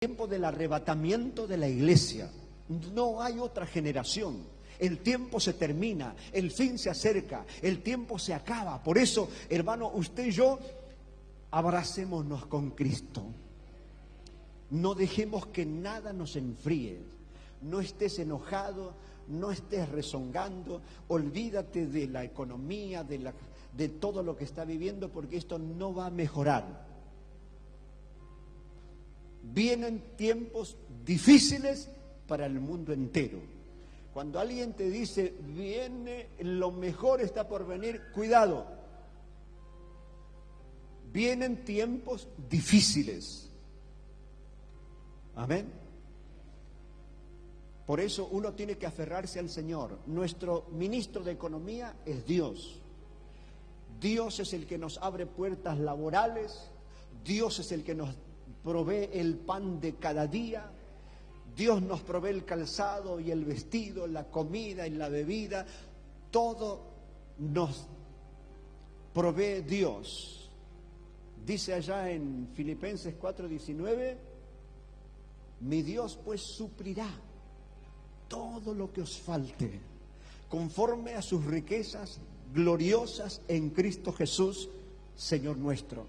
tiempo del arrebatamiento de la iglesia. No hay otra generación. El tiempo se termina, el fin se acerca, el tiempo se acaba. Por eso, hermano, usted y yo, abracémonos con Cristo. No dejemos que nada nos enfríe. No estés enojado, no estés rezongando. Olvídate de la economía, de todo lo que está viviendo, porque esto no va a mejorar. Vienen tiempos difíciles para el mundo entero. Cuando alguien te dice, viene, lo mejor está por venir, cuidado. Vienen tiempos difíciles. Amén. Por eso uno tiene que aferrarse al Señor. Nuestro ministro de Economía es Dios. Dios es el que nos abre puertas laborales. Dios es el que nos provee el pan de cada día. Dios nos provee el calzado y el vestido, la comida y la bebida. Todo nos provee Dios. Dice allá en Filipenses 4:19, mi Dios pues suplirá todo lo que os falte, conforme a sus riquezas gloriosas en Cristo Jesús, Señor nuestro.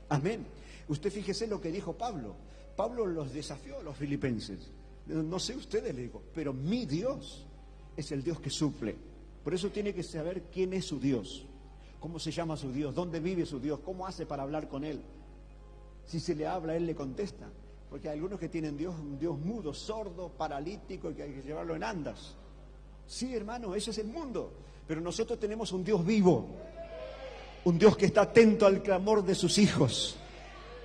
Amén. Usted fíjese lo que dijo Pablo. Pablo los desafió a los filipenses. No sé ustedes, le digo, pero mi Dios es el Dios que suple. Por eso tiene que saber quién es su Dios, cómo se llama su Dios, dónde vive su Dios, cómo hace para hablar con Él. Si se le habla, Él le contesta. Porque hay algunos que tienen un Dios mudo, sordo, paralítico, y que hay que llevarlo en andas. Sí, hermano, ese es el mundo. Pero nosotros tenemos un Dios vivo, un Dios que está atento al clamor de sus hijos,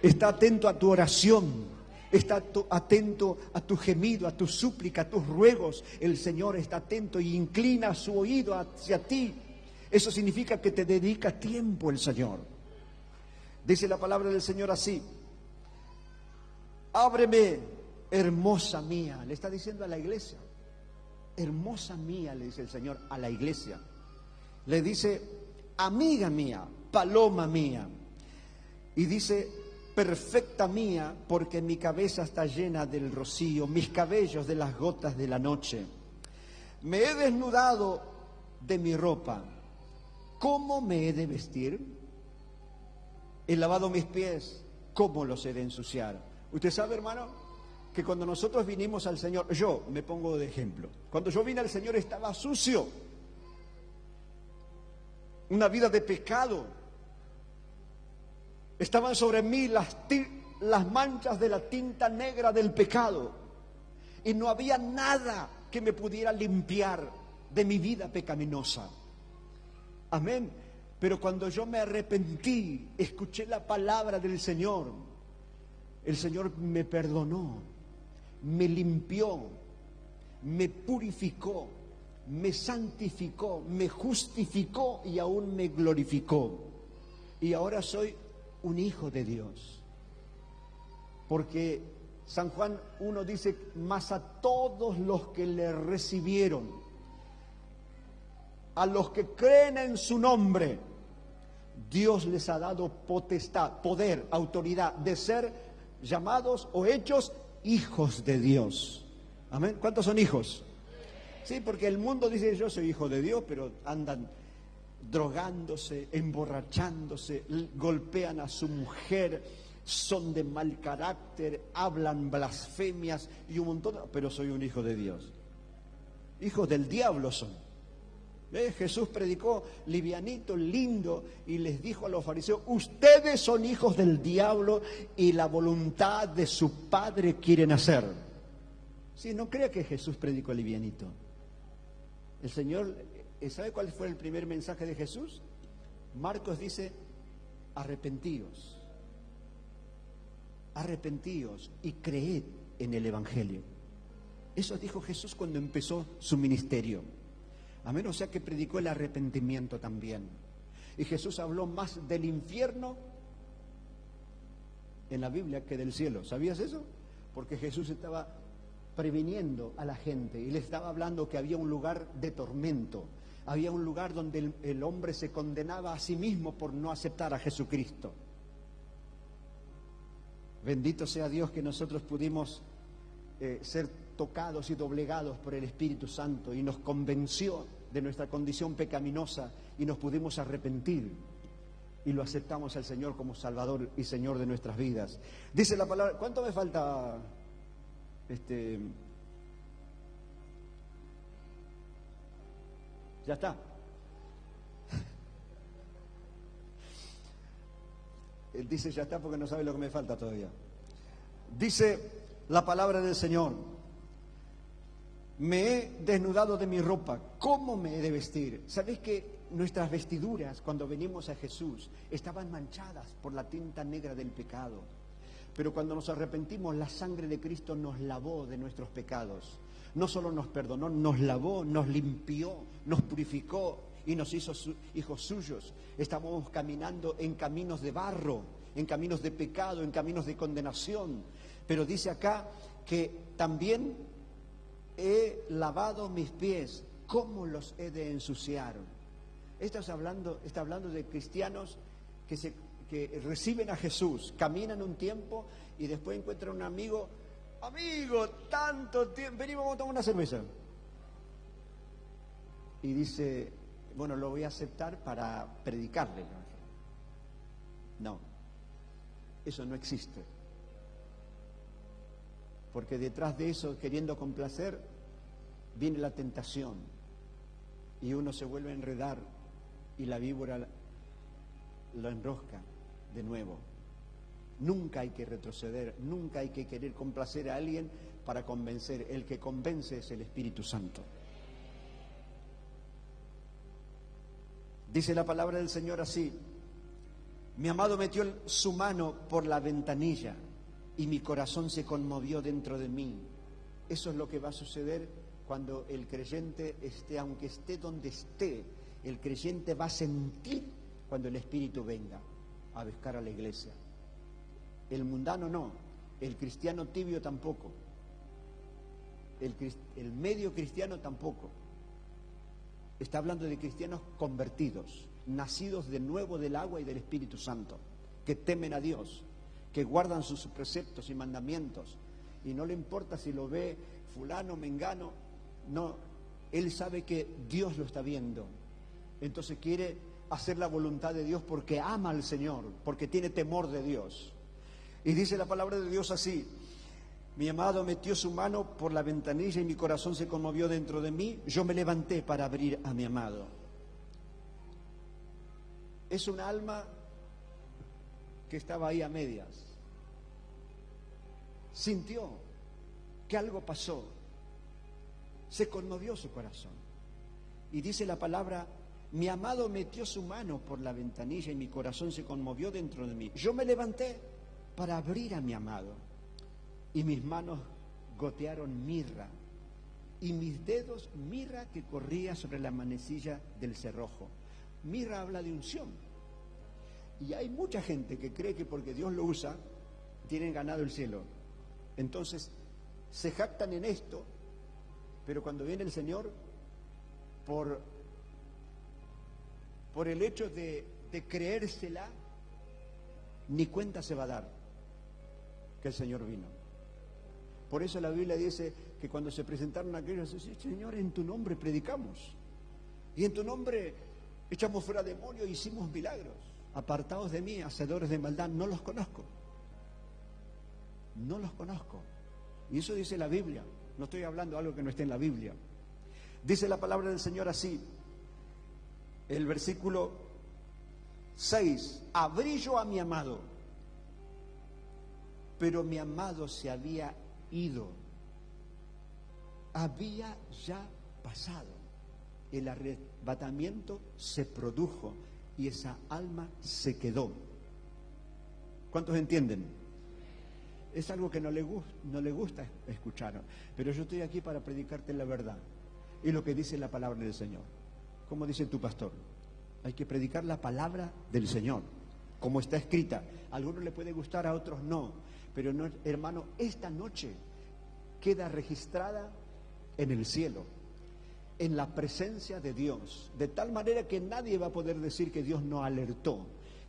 está atento a tu oración, está atento a tu gemido, a tu súplica, a tus ruegos. El Señor está atento y inclina su oído hacia ti. Eso significa que te dedica tiempo el Señor. Dice la palabra del Señor así: ábreme, hermosa mía. Le está diciendo a la iglesia. Hermosa mía, le dice el Señor a la iglesia. Le dice, amiga mía, paloma mía. Y dice, perfecta mía, porque mi cabeza está llena del rocío, mis cabellos de las gotas de la noche. Me he desnudado de mi ropa. ¿Cómo me he de vestir? He lavado mis pies. ¿Cómo los he de ensuciar? Usted sabe, hermano, que cuando nosotros vinimos al Señor, yo me pongo de ejemplo, cuando yo vine al Señor estaba sucio, una vida de pecado, estaban sobre mí las manchas de la tinta negra del pecado, y no había nada que me pudiera limpiar de mi vida pecaminosa. Amén. Pero cuando yo me arrepentí, escuché la palabra del Señor, el Señor me perdonó, me limpió, me purificó, me santificó, me justificó y aún me glorificó. Y ahora soy un hijo de Dios. Porque San Juan 1 dice, mas a todos los que le recibieron, a los que creen en su nombre, Dios les ha dado potestad, poder, autoridad de ser llamados o hechos hijos de Dios. Amén. ¿Cuántos son hijos? Sí, porque el mundo dice, yo soy hijo de Dios, pero andan drogándose, emborrachándose, golpean a su mujer, son de mal carácter, hablan blasfemias y un montón, pero soy un hijo de Dios. Hijos del diablo son. Jesús predicó livianito, lindo, y les dijo a los fariseos, ustedes son hijos del diablo y la voluntad de su padre quieren hacer. Sí, no crea que Jesús predicó livianito. El Señor, ¿sabe cuál fue el primer mensaje de Jesús? Marcos dice, arrepentíos y creed en el Evangelio. Eso dijo Jesús cuando empezó su ministerio. Amén, o sea que predicó el arrepentimiento también. Y Jesús habló más del infierno en la Biblia que del cielo. ¿Sabías eso? Porque Jesús estaba previniendo a la gente y le estaba hablando que había un lugar de tormento. Había un lugar donde el hombre se condenaba a sí mismo por no aceptar a Jesucristo. Bendito sea Dios que nosotros pudimos ser tocados y doblegados por el Espíritu Santo y nos convenció de nuestra condición pecaminosa y nos pudimos arrepentir y lo aceptamos al Señor como Salvador y Señor de nuestras vidas. Dice la palabra, ¿cuánto me falta? Ya está. Él dice ya está porque no sabe lo que me falta todavía. Dice la palabra del Señor: me he desnudado de mi ropa, ¿cómo me he de vestir? ¿Sabéis que nuestras vestiduras cuando venimos a Jesús estaban manchadas por la tinta negra del pecado? Pero cuando nos arrepentimos, la sangre de Cristo nos lavó de nuestros pecados. No solo nos perdonó, nos lavó, nos limpió, nos purificó y nos hizo hijos suyos. Estábamos caminando en caminos de barro, en caminos de pecado, en caminos de condenación. Pero dice acá que también he lavado mis pies, ¿cómo los he de ensuciar? Está hablando de cristianos que reciben a Jesús, caminan un tiempo y después encuentran un amigo, tanto tiempo, vení, vamos a tomar una cerveza. Y dice, bueno, lo voy a aceptar para predicarle. No, eso no existe. Porque detrás de eso, queriendo complacer, viene la tentación. Y uno se vuelve a enredar y la víbora lo enrosca de nuevo. Nunca hay que retroceder, nunca hay que querer complacer a alguien para convencer. El que convence es el Espíritu Santo. Dice la palabra del Señor así: mi amado metió su mano por la ventanilla y mi corazón se conmovió dentro de mí. Eso es lo que va a suceder cuando el creyente esté, aunque esté donde esté, el creyente va a sentir cuando el Espíritu venga a buscar a la iglesia. El mundano no, el cristiano tibio tampoco, el medio cristiano tampoco. Está hablando de cristianos convertidos, nacidos de nuevo del agua y del Espíritu Santo, que temen a Dios, que guardan sus preceptos y mandamientos, y no le importa si lo ve fulano, mengano, no, él sabe que Dios lo está viendo, entonces quiere hacer la voluntad de Dios porque ama al Señor, porque tiene temor de Dios. Y dice la palabra de Dios así: mi amado metió su mano por la ventanilla y mi corazón se conmovió dentro de mí. Yo me levanté para abrir a mi amado. Es un alma que estaba ahí a medias. Sintió que algo pasó. Se conmovió su corazón. Y dice la palabra: mi amado metió su mano por la ventanilla y mi corazón se conmovió dentro de mí. Yo me levanté para abrir a mi amado. Y mis manos gotearon mirra, y mis dedos mirra que corría sobre la manecilla del cerrojo. Mirra habla de unción. Y hay mucha gente que cree que porque Dios lo usa, tienen ganado el cielo. Entonces, se jactan en esto, pero cuando viene el Señor, por el hecho de creérsela, ni cuenta se va a dar que el Señor vino. Por eso la Biblia dice que cuando se presentaron aquellos, dice: Señor, en tu nombre predicamos, y en tu nombre echamos fuera demonios, hicimos milagros. Apartados de mí, hacedores de maldad, no los conozco. No los conozco. Y eso dice la Biblia. No estoy hablando de algo que no esté en la Biblia. Dice la palabra del Señor así, el versículo 6: abrí yo a mi amado, pero mi amado se había ido. Había ya pasado. El arrebatamiento se produjo y esa alma se quedó. ¿Cuántos entienden? Es algo que no le gusta escuchar, pero yo estoy aquí para predicarte la verdad y lo que dice la palabra del Señor. Como dice tu pastor, hay que predicar la palabra del Señor, como está escrita. A algunos le puede gustar, a otros no, pero no, hermano, esta noche queda registrada en el cielo, en la presencia de Dios, de tal manera que nadie va a poder decir que Dios no alertó,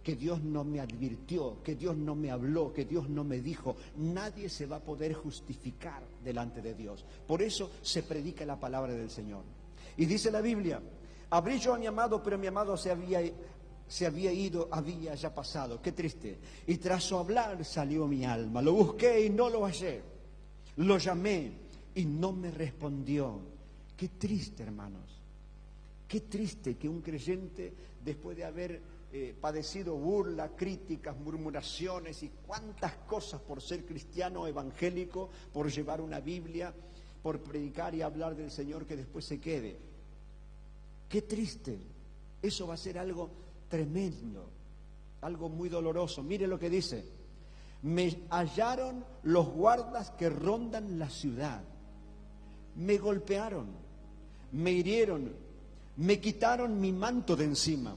que Dios no me advirtió, que Dios no me habló, que Dios no me dijo, nadie se va a poder justificar delante de Dios. Por eso se predica la palabra del Señor. Y dice la Biblia, abrí yo a mi amado, pero mi amado se había ido, había ya pasado. Qué triste. Y tras su hablar salió mi alma. Lo busqué y no lo hallé. Lo llamé y no me respondió. Qué triste, hermanos. Qué triste que un creyente, después de haber padecido burla, críticas, murmuraciones y cuántas cosas por ser cristiano evangélico, por llevar una Biblia, por predicar y hablar del Señor, que después se quede. Qué triste. Eso va a ser algo tremendo, algo muy doloroso. Mire lo que dice: me hallaron los guardas que rondan la ciudad, me golpearon, me hirieron, me quitaron mi manto de encima,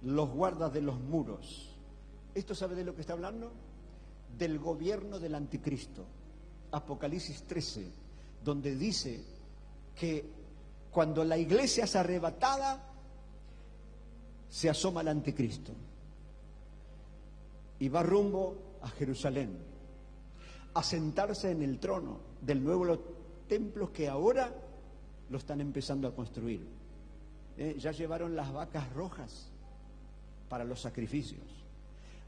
los guardas de los muros. ¿Esto sabe de lo que está hablando? Del gobierno del anticristo. Apocalipsis 13, donde dice que cuando la iglesia es arrebatada, se asoma el anticristo y va rumbo a Jerusalén, a sentarse en el trono del nuevo templo que ahora lo están empezando a construir. Ya llevaron las vacas rojas para los sacrificios.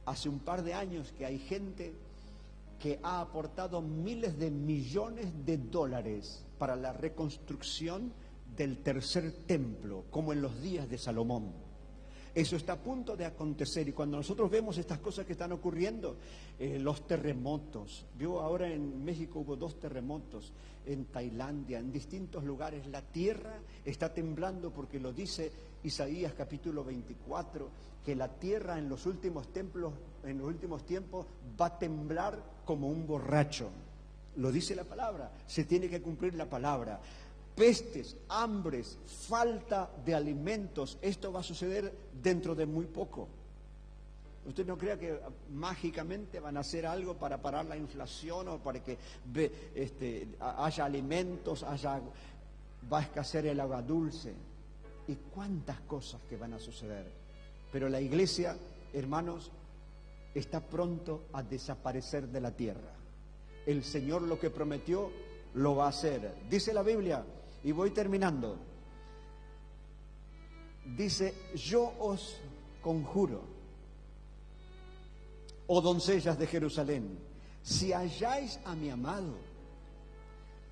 Hace un par de años que hay gente que ha aportado miles de millones de dólares para la reconstrucción del tercer templo, como en los días de Salomón. Eso está a punto de acontecer, y cuando nosotros vemos estas cosas que están ocurriendo, los terremotos, yo ahora en México hubo 2 terremotos, en Tailandia, en distintos lugares, la tierra está temblando, porque lo dice Isaías capítulo 24, que la tierra en los últimos tiempos va a temblar como un borracho. Lo dice la palabra, se tiene que cumplir la palabra. Pestes, hambres, falta de alimentos, esto va a suceder dentro de muy poco. Usted no crea que mágicamente van a hacer algo para parar la inflación o para que haya alimentos, va a escasear el agua dulce y cuántas cosas que van a suceder. Pero la iglesia, hermanos, está pronto a desaparecer de la tierra. El Señor lo que prometió lo va a hacer. Dice la Biblia, y voy terminando, dice: yo os conjuro, oh doncellas de Jerusalén, si halláis a mi amado,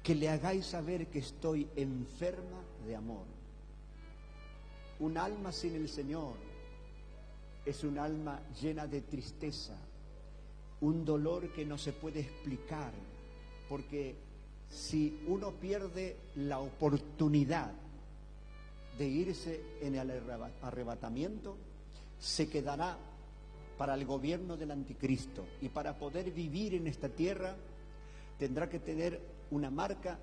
que le hagáis saber que estoy enferma de amor. Un alma sin el Señor es un alma llena de tristeza, un dolor que no se puede explicar, porque si uno pierde la oportunidad de irse en el arrebatamiento, se quedará para el gobierno del anticristo, y para poder vivir en esta tierra tendrá que tener una marca,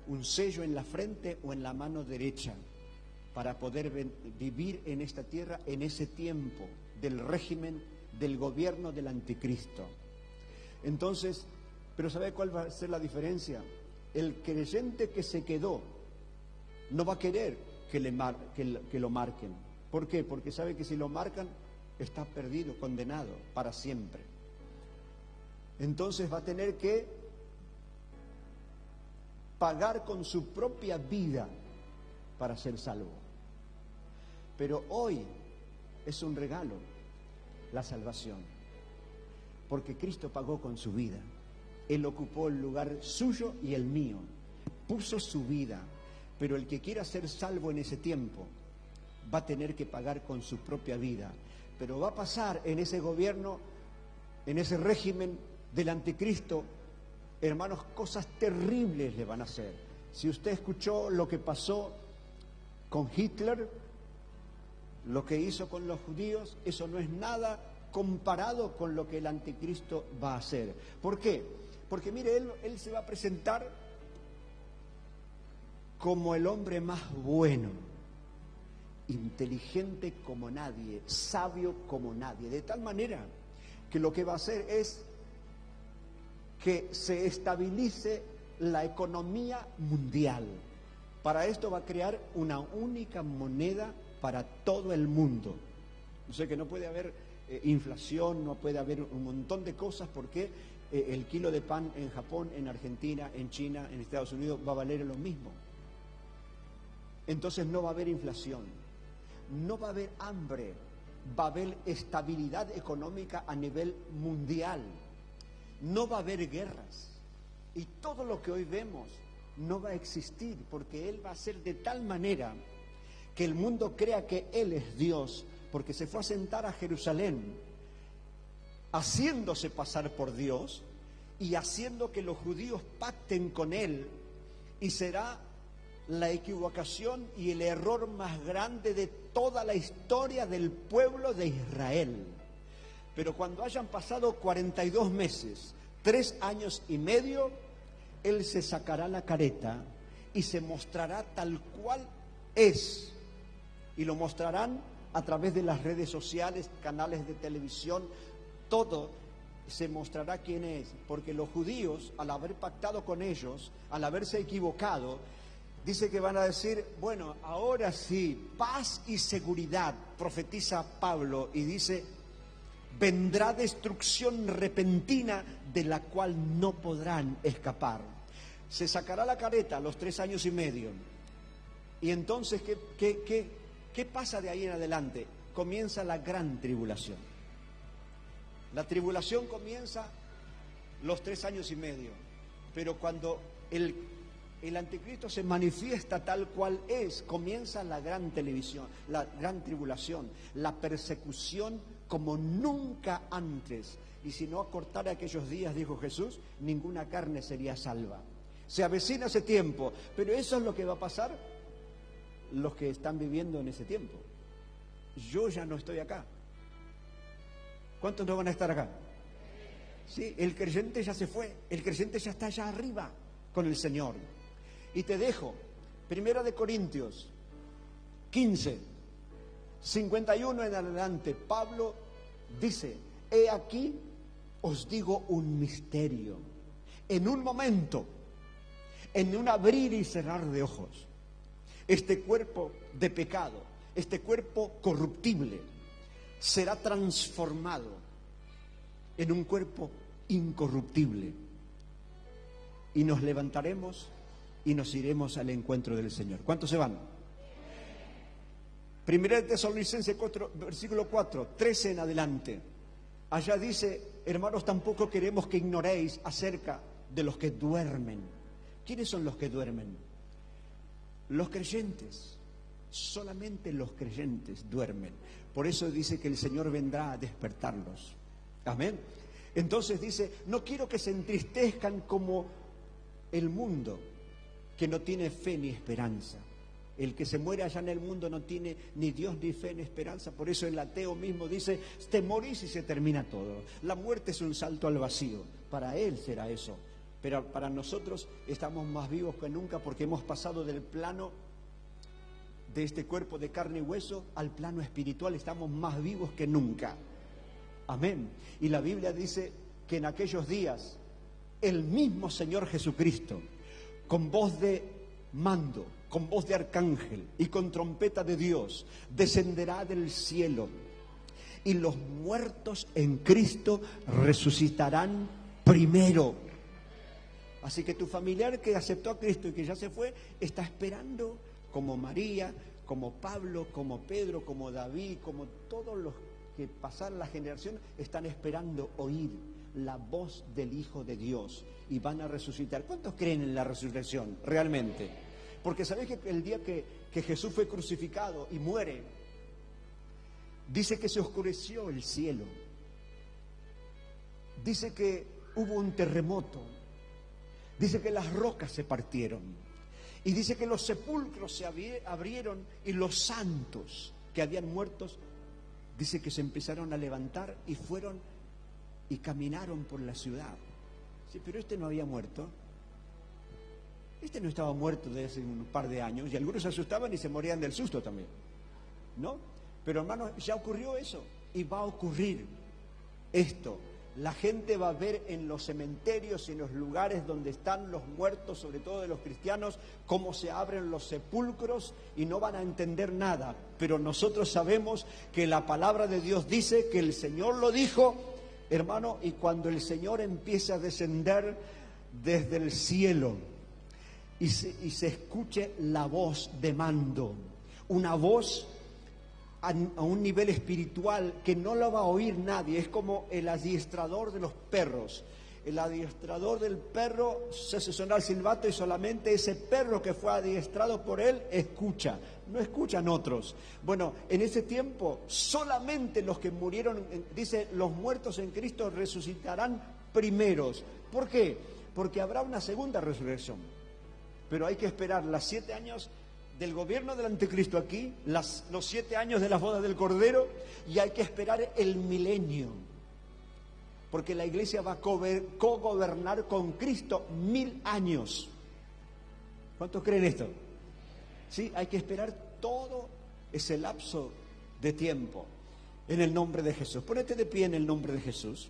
un sello en la frente o en la mano derecha, para poder vivir en esta tierra en ese tiempo del régimen del gobierno del anticristo. Entonces, pero ¿sabe cuál va a ser la diferencia? El creyente que se quedó no va a querer que lo marquen. ¿Por qué? Porque sabe que si lo marcan está perdido, condenado para siempre. Entonces va a tener que pagar con su propia vida para ser salvo. Pero hoy es un regalo la salvación, porque Cristo pagó con su vida. Él ocupó el lugar suyo y el mío, puso su vida. Pero el que quiera ser salvo en ese tiempo va a tener que pagar con su propia vida. Pero va a pasar en ese gobierno, en ese régimen del anticristo, hermanos, cosas terribles le van a hacer. Si usted escuchó lo que pasó con Hitler, lo que hizo con los judíos, eso no es nada comparado con lo que el anticristo va a hacer. ¿Por qué? Porque mire, él se va a presentar como el hombre más bueno, inteligente como nadie, sabio como nadie, de tal manera que lo que va a hacer es que se estabilice la economía mundial. Para esto va a crear una única moneda para todo el mundo. O sea que no puede haber inflación, no puede haber un montón de cosas porque el kilo de pan en Japón, en Argentina, en China, en Estados Unidos va a valer lo mismo. Entonces no va a haber inflación, no va a haber hambre, va a haber estabilidad económica a nivel mundial, no va a haber guerras y todo lo que hoy vemos no va a existir porque Él va a ser de tal manera que el mundo crea que Él es Dios, porque se fue a sentar a Jerusalén haciéndose pasar por Dios y haciendo que los judíos pacten con Él, y será la equivocación y el error más grande de toda la historia del pueblo de Israel. Pero cuando hayan pasado 42 meses, 3 años y medio, Él se sacará la careta y se mostrará tal cual es. Y lo mostrarán a través de las redes sociales, canales de televisión, todo se mostrará quién es. Porque los judíos, al haber pactado con ellos, al haberse equivocado, dice que van a decir, bueno, ahora sí, paz y seguridad, profetiza Pablo, y dice, vendrá destrucción repentina de la cual no podrán escapar. Se sacará la careta a los 3 años y medio. Y entonces, ¿qué pasa de ahí en adelante? Comienza la gran tribulación. La tribulación comienza los 3 años y medio. Pero cuando el anticristo se manifiesta tal cual es, comienza la gran tribulación, la persecución como nunca antes. Y si no acortara aquellos días, dijo Jesús, ninguna carne sería salva. Se avecina ese tiempo, pero eso es lo que va a pasar los que están viviendo en ese tiempo. Yo ya no estoy acá. ¿Cuántos no van a estar acá? Sí, el creyente ya se fue, el creyente ya está allá arriba con el Señor. Y te dejo, 1 Corintios 15, 51 en adelante, Pablo dice, he aquí os digo un misterio, en un momento, en un abrir y cerrar de ojos, este cuerpo de pecado, este cuerpo corruptible, será transformado en un cuerpo incorruptible y nos levantaremos y nos iremos al encuentro del Señor. ¿Cuántos se van? 1 Tesalonicenses 4, versículo 4, 13 en adelante. Allá dice, hermanos, tampoco queremos que ignoréis acerca de los que duermen. ¿Quiénes son los que duermen? Los creyentes. Solamente los creyentes duermen. Por eso dice que el Señor vendrá a despertarlos. Amén. Entonces dice, no quiero que se entristezcan como el mundo, que no tiene fe ni esperanza. El que se muere allá en el mundo no tiene ni Dios ni fe ni esperanza. Por eso el ateo mismo dice, te morís y se termina todo. La muerte es un salto al vacío. Para él será eso. Pero para nosotros estamos más vivos que nunca porque hemos pasado del plano de este cuerpo de carne y hueso al plano espiritual. Estamos más vivos que nunca. Amén. Y la Biblia dice que en aquellos días el mismo Señor Jesucristo, con voz de mando, con voz de arcángel y con trompeta de Dios, descenderá del cielo y los muertos en Cristo resucitarán primero. Así que tu familiar que aceptó a Cristo y que ya se fue, está esperando como María, como Pablo, como Pedro, como David, como todos los que pasaron la generación, están esperando oír la voz del Hijo de Dios y van a resucitar. ¿Cuántos creen en la resurrección realmente? Porque sabéis que el día que Jesús fue crucificado y muere, dice que se oscureció el cielo, dice que hubo un terremoto, dice que las rocas se partieron y dice que los sepulcros se abrieron y los santos que habían muerto, dice que se empezaron a levantar y fueron y caminaron por la ciudad. Sí, pero este no había muerto. Este no estaba muerto desde hace un par de años y algunos se asustaban y se morían del susto también, ¿no? Pero hermanos, ya ocurrió eso y va a ocurrir esto La gente va a ver en los cementerios y en los lugares donde están los muertos, sobre todo de los cristianos, cómo se abren los sepulcros y no van a entender nada. Pero nosotros sabemos que la palabra de Dios dice que el Señor lo dijo, hermano, y cuando el Señor empiece a descender desde el cielo y se escuche la voz de mando, una voz a un nivel espiritual que no lo va a oír nadie. Es como el adiestrador de los perros. El adiestrador del perro se hace sonar el silbato y solamente ese perro que fue adiestrado por él escucha, no escuchan otros. Bueno, en ese tiempo solamente los que murieron, dice, los muertos en Cristo resucitarán primeros. ¿Por qué? Porque habrá una segunda resurrección, pero hay que esperar los 7 años del gobierno del anticristo aquí, los 7 años de las bodas del Cordero, y hay que esperar el milenio, porque la iglesia va a cogobernar con Cristo 1000 años. ¿Cuántos creen esto? Sí, hay que esperar todo ese lapso de tiempo en el nombre de Jesús. Ponete de pie en el nombre de Jesús.